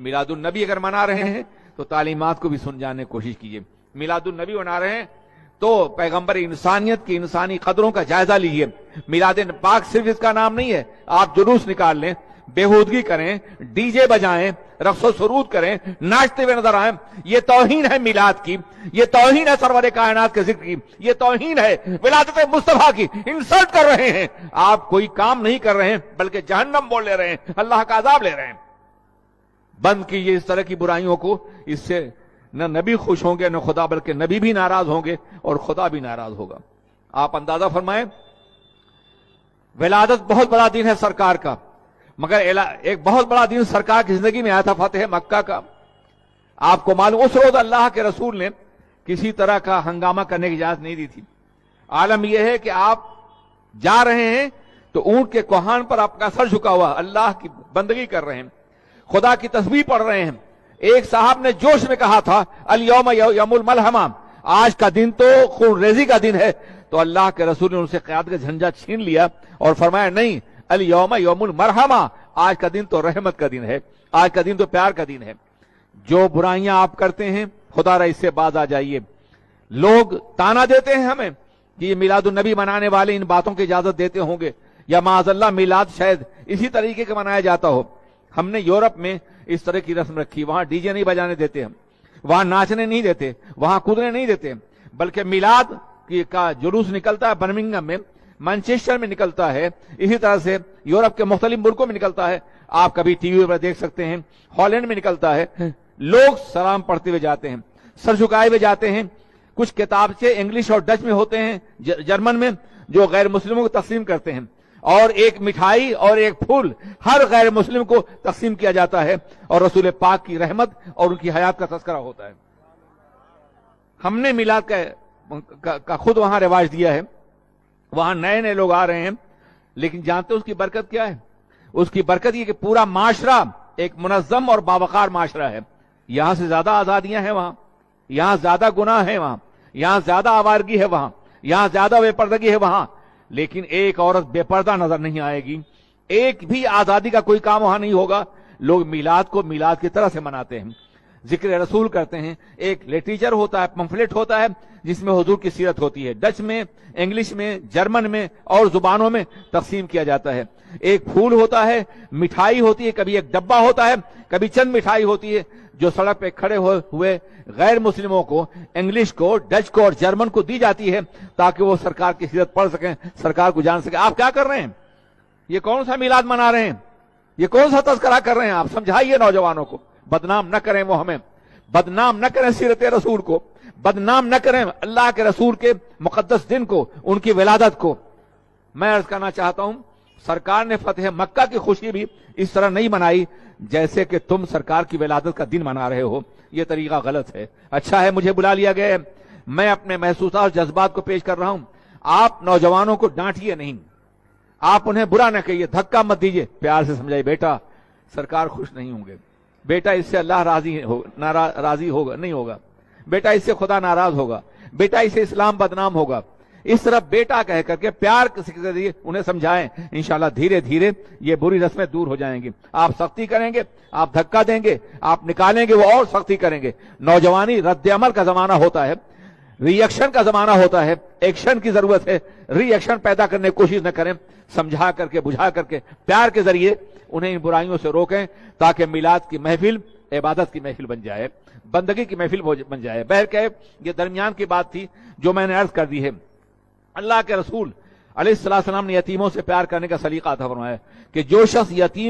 میلاد النبی اگر منا رہے ہیں تو تعلیمات کو بھی سن جانے کی کوشش کیجیے. میلاد النبی منا رہے ہیں تو پیغمبر انسانیت کی انسانی قدروں کا جائزہ لیجیے. میلاد پاک صرف اس کا نام نہیں ہے. آپ جلوس نکال لیں, بےہودگی کریں, ڈی جے بجائیں, رقص و سرود کریں, ناچتے ہوئے نظر آئیں, یہ توہین ہے میلاد کی, یہ توہین ہے سرور کائنات کے ذکر کی, یہ توہین ہے ولادت مصطفیٰ کی. انسلٹ کر رہے ہیں آپ, کوئی کام نہیں کر رہے ہیں بلکہ جہنم بول لے رہے ہیں, اللہ کا عذاب لے رہے ہیں. بند کیجیے اس طرح کی برائیوں کو. اس سے نہ نبی خوش ہوں گے نہ خدا, بلکہ نبی بھی ناراض ہوں گے اور خدا بھی ناراض ہوگا. آپ اندازہ فرمائیں, ولادت بہت بڑا دن ہے سرکار کا, مگر ایک بہت بڑا دن سرکار کی زندگی میں آیا تھا, فتح مکہ کا. آپ کو معلوم اس روز اللہ کے رسول نے کسی طرح کا ہنگامہ کرنے کی اجازت نہیں دی تھی. عالم یہ ہے کہ آپ جا رہے ہیں تو اونٹ کے کوہان پر آپ کا سر جھکا ہوا, اللہ کی بندگی کر رہے ہیں, خدا کی تسبیح پڑھ رہے ہیں. ایک صاحب نے جوش میں کہا تھا الیوم یوم الملحمہ, آج کا دن تو خون ریزی کا دن ہے. تو اللہ کے رسول نے ان سے قیادت کا جھنجا چھین لیا اور فرمایا نہیں, الیوم یوم المرحمہ, آج کا دن تو رحمت کا دن ہے, آج کا دن تو پیار کا دن ہے. جو برائیاں آپ کرتے ہیں خدا را اس سے باز آ جائیے. لوگ تانا دیتے ہیں ہمیں کہ یہ میلاد النبی منانے والے ان باتوں کی اجازت دیتے ہوں گے, یا معاذ اللہ میلاد شاید اسی طریقے کا منایا جاتا ہو. ہم نے یورپ میں اس طرح کی رسم رکھی, وہاں ڈی جے نہیں بجانے دیتے, ہم وہاں ناچنے نہیں دیتے, وہاں کودنے نہیں دیتے, بلکہ میلاد کا جلوس نکلتا ہے برمنگھم میں, مانچسٹر میں نکلتا ہے, اسی طرح سے یورپ کے مختلف ملکوں میں نکلتا ہے. آپ کبھی ٹی وی پر دیکھ سکتے ہیں, ہالینڈ میں نکلتا ہے. لوگ سلام پڑھتے ہوئے جاتے ہیں, سر جھکائے ہوئے جاتے ہیں. کچھ کتابچے انگلش اور ڈچ میں ہوتے ہیں, جرمن میں, جو غیر مسلموں کو تقسیم کرتے ہیں, اور ایک مٹھائی اور ایک پھول ہر غیر مسلم کو تقسیم کیا جاتا ہے, اور رسول پاک کی رحمت اور ان کی حیات کا تذکرہ ہوتا ہے. ہم نے میلاد کا خود وہاں رواج دیا ہے. وہاں نئے نئے لوگ آ رہے ہیں, لیکن جانتے اس کی برکت کیا ہے؟ اس کی برکت یہ کہ پورا معاشرہ ایک منظم اور باوقار معاشرہ ہے. یہاں سے زیادہ آزادیاں ہیں وہاں, یہاں زیادہ گناہ ہے وہاں, یہاں زیادہ آوارگی ہے وہاں, یہاں زیادہ بے پردگی ہے وہاں, لیکن ایک عورت بے پردہ نظر نہیں آئے گی. ایک بھی آزادی کا کوئی کام وہاں نہیں ہوگا. لوگ میلاد کو میلاد کی طرح سے مناتے ہیں, ذکر رسول کرتے ہیں. ایک لٹریچر ہوتا ہے, پمفلٹ ہوتا ہے, جس میں حضور کی سیرت ہوتی ہے. ڈچ میں, انگلش میں, جرمن میں اور زبانوں میں تقسیم کیا جاتا ہے. ایک پھول ہوتا ہے, مٹھائی ہوتی ہے, کبھی ایک ڈبہ ہوتا ہے, کبھی چند مٹھائی ہوتی ہے, جو سڑک پہ کھڑے ہوئے غیر مسلموں کو, انگلش کو, ڈچ کو اور جرمن کو دی جاتی ہے, تاکہ وہ سرکار کی سیرت پڑھ سکیں, سرکار کو جان سکیں. آپ کیا کر رہے ہیں؟ یہ کون سا میلاد منا رہے ہیں؟ یہ کون سا تذکرہ کر رہے ہیں؟ آپ سمجھائیے نوجوانوں کو. بدنام نہ کریں وہ ہمیں, بدنام نہ کریں سیرت رسول کو, بدنام نہ کریں اللہ کے رسول کے مقدس دن کو, ان کی ولادت کو. میں عرض کرنا چاہتا ہوں, سرکار نے فتح مکہ کی خوشی بھی اس طرح نہیں منائی جیسے کہ تم سرکار کی ولادت کا دن منا رہے ہو. یہ طریقہ غلط ہے. اچھا ہے مجھے بلا لیا گیا ہے, میں اپنے محسوسات اور جذبات کو پیش کر رہا ہوں. آپ نوجوانوں کو ڈانٹیے نہیں, آپ انہیں برا نہ کہیے, دھکا مت دیجیے, پیار سے سمجھائیے, بیٹا سرکار خوش نہیں ہوں گے, بیٹا اس سے اللہ راضی ہوگا نہیں ہوگا, بیٹا اس سے خدا ناراض ہوگا, بیٹا اس سے اسلام بدنام ہوگا. اس طرح بیٹا کہہ کر کے پیار کے ذریعے انہیں سمجھائیں. انشاءاللہ دھیرے دھیرے یہ بری رسمیں دور ہو جائیں گی. آپ سختی کریں گے, آپ دھکا دیں گے, آپ نکالیں گے, وہ اور سختی کریں گے. نوجوانی رد عمل کا زمانہ ہوتا ہے, ری ایکشن کا زمانہ ہوتا ہے. ایکشن کی ضرورت ہے, ری ایکشن پیدا کرنے کی کوشش نہ کریں. سمجھا کر کے, بجھا کر کے, پیار کے ذریعے انہیں ان برائیوں سے روکیں, تاکہ میلاد کی محفل عبادت کی محفل بن جائے, بندگی کی محفل بن جائے. بہرکیف یہ درمیان کی بات تھی جو میں نے عرض کر دی ہے. اللہ کے رسول علیہ السلام نے یتیموں سے پیار کرنے کا سلیقہ عطا فرمایا کہ جو شخص یتیم